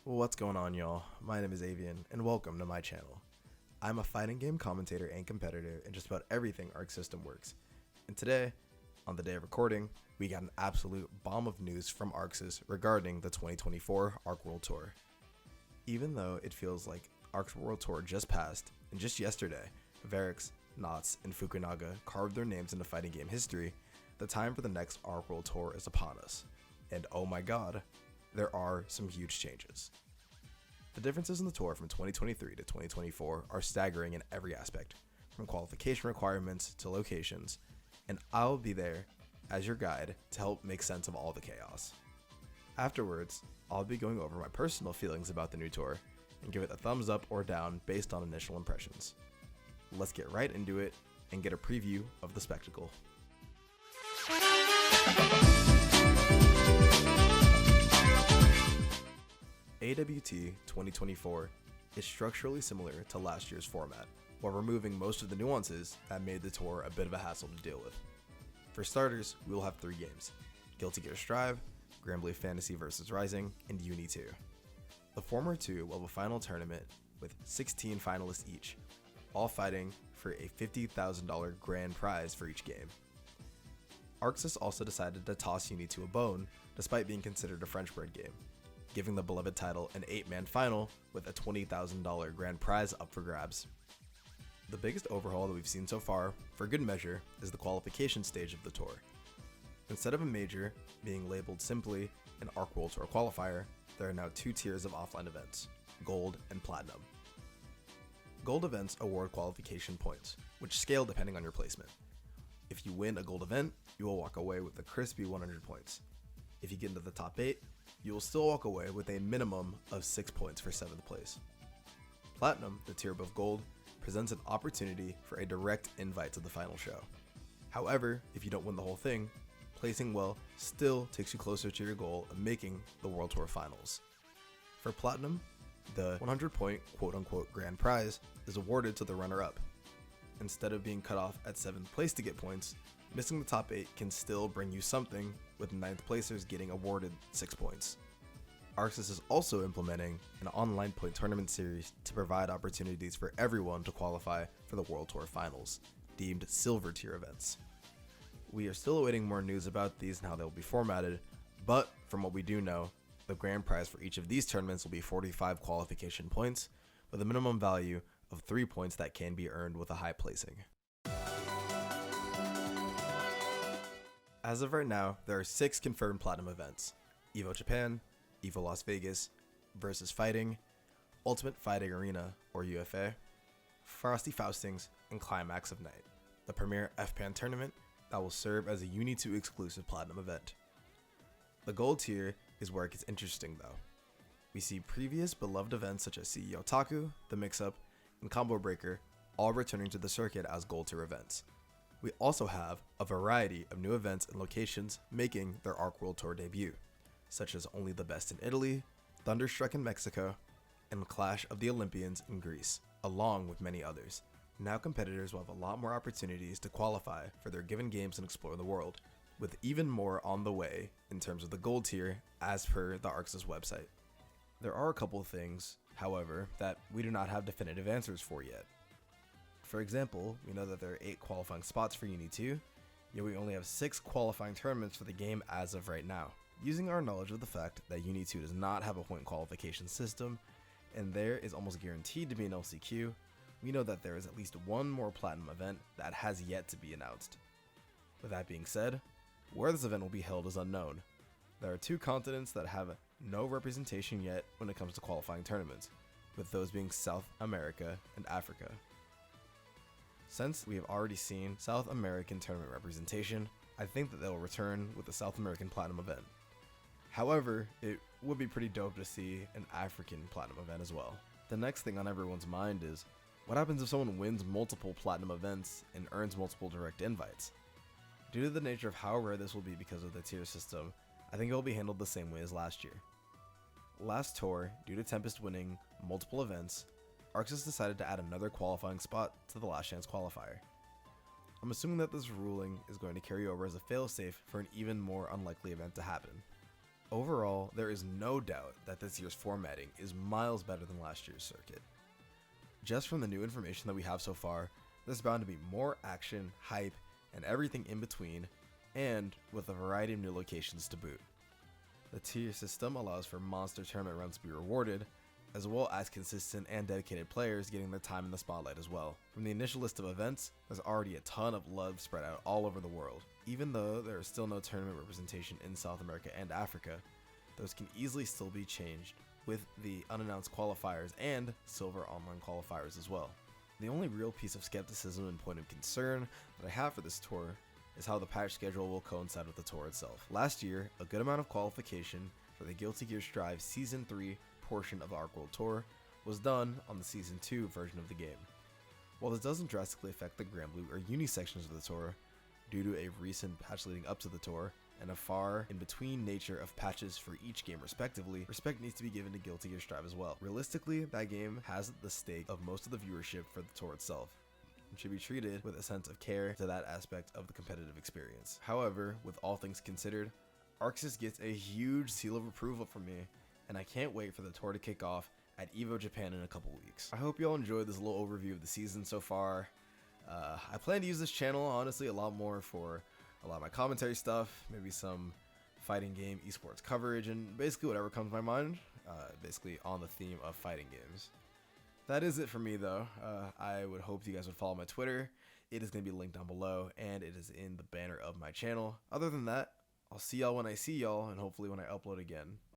What's going on, y'all? My name is Avian, and welcome to my channel. I'm a fighting game commentator and competitor in just about everything Arc System works. And today, on the day of recording, we got an absolute bomb of news from ArcSys regarding the 2024 Arc World Tour. Even though it feels like Arc's World Tour just passed, and just yesterday, Varix, Knots, and Fukunaga carved their names into fighting game history, the time for the next Arc World Tour is upon us. And oh my god, there are some huge changes. The differences in the tour from 2023 to 2024 are staggering in every aspect, from qualification requirements to locations, and I'll be there as your guide to help make sense of all the chaos. Afterwards, I'll be going over my personal feelings about the new tour and give it a thumbs up or down based on initial impressions. Let's get right into it and get a preview of the spectacle. AWT 2024 is structurally similar to last year's format, while removing most of the nuances that made the tour a bit of a hassle to deal with. For starters, we will have 3 games: Guilty Gear Strive, Granblue Fantasy vs Rising, and Uni 2. The former 2 will have a final tournament with 16 finalists each, all fighting for a $50,000 grand prize for each game. ArcSys also decided to toss Uni 2 a bone, despite being considered a French-bred game, giving the beloved title an 8-man final with a $20,000 grand prize up for grabs. The biggest overhaul that we've seen so far, for good measure, is the qualification stage of the tour. Instead of a major being labeled simply an Arc World Tour qualifier, there are now 2 tiers of offline events, Gold and Platinum. Gold events award qualification points, which scale depending on your placement. If you win a Gold event, you will walk away with a crispy 100 points. If you get into the top 8, you will still walk away with a minimum of 6 points for 7th place. Platinum, the tier above Gold, presents an opportunity for a direct invite to the final show. However, if you don't win the whole thing, placing well still takes you closer to your goal of making the World Tour Finals. For Platinum, the 100-point quote-unquote grand prize is awarded to the runner-up. Instead of being cut off at 7th place to get points, missing the top 8 can still bring you something, with 9th placers getting awarded 6 points. ArcSys is also implementing an online point tournament series to provide opportunities for everyone to qualify for the World Tour Finals, deemed Silver tier events. We are still awaiting more news about these and how they will be formatted, but from what we do know, the grand prize for each of these tournaments will be 45 qualification points, with a minimum value of 3 points that can be earned with a high placing. As of right now, there are 6 confirmed Platinum events: EVO Japan, EVO Las Vegas, Versus Fighting, Ultimate Fighting Arena, or UFA, Frosty Faustings, and Climax of Night, the premier FPAN tournament that will serve as a Uni 2 exclusive Platinum event. The Gold tier is where it gets interesting though. We see previous beloved events such as CE Otaku, The Mix-Up, and Combo Breaker all returning to the circuit as Gold tier events. We also have a variety of new events and locations making their Arc World Tour debut, such as Only the Best in Italy, Thunderstruck in Mexico, and Clash of the Olympians in Greece, along with many others. Now competitors will have a lot more opportunities to qualify for their given games and explore the world, with even more on the way in terms of the Gold tier as per the ArcSys website. There are a couple of things, however, that we do not have definitive answers for yet. For example, we know that there are 8 qualifying spots for Uni 2, yet we only have 6 qualifying tournaments for the game as of right now. Using our knowledge of the fact that Uni 2 does not have a point qualification system, and there is almost guaranteed to be an LCQ, we know that there is at least one more Platinum event that has yet to be announced. With that being said, where this event will be held is unknown. There are 2 continents that have no representation yet when it comes to qualifying tournaments, with those being South America and Africa. Since we have already seen South American tournament representation, I think that they will return with the South American Platinum event. However, it would be pretty dope to see an African Platinum event as well. The next thing on everyone's mind is, what happens if someone wins multiple Platinum events and earns multiple direct invites? Due to the nature of how rare this will be because of the tier system, I think it will be handled the same way as last year. Last tour, due to Tempest winning multiple events, ArcSys decided to add another qualifying spot to the Last Chance qualifier. I'm assuming that this ruling is going to carry over as a failsafe for an even more unlikely event to happen. Overall, there is no doubt that this year's formatting is miles better than last year's circuit. Just from the new information that we have so far, there's bound to be more action, hype, and everything in between, and with a variety of new locations to boot. The tier system allows for monster tournament runs to be rewarded, as well as consistent and dedicated players getting their time in the spotlight as well. From the initial list of events, there's already a ton of love spread out all over the world. Even though there is still no tournament representation in South America and Africa, those can easily still be changed with the unannounced qualifiers and silver online qualifiers as well. The only real piece of skepticism and point of concern that I have for this tour is how the patch schedule will coincide with the tour itself. Last year, a good amount of qualification for the Guilty Gear Strive Season 3 portion of the Arc World Tour was done on the Season 2 version of the game. While this doesn't drastically affect the Grand Blue or Uni sections of the tour, due to a recent patch leading up to the tour, and a far in between nature of patches for each game respectively, respect needs to be given to Guilty Gear Strive as well. Realistically, that game has the stake of most of the viewership for the tour itself, and should be treated with a sense of care to that aspect of the competitive experience. However, with all things considered, Arxis gets a huge seal of approval from me, and I can't wait for the tour to kick off at EVO Japan in a couple weeks. I hope you all enjoyed this little overview of the season so far. I plan to use this channel honestly a lot more for a lot of my commentary stuff, maybe some fighting game esports coverage, and basically whatever comes to my mind, basically on the theme of fighting games. That is it for me though. I would hope you guys would follow my Twitter. It is going to be linked down below, and it is in the banner of my channel. Other than that, I'll see y'all when I see y'all, and hopefully when I upload again.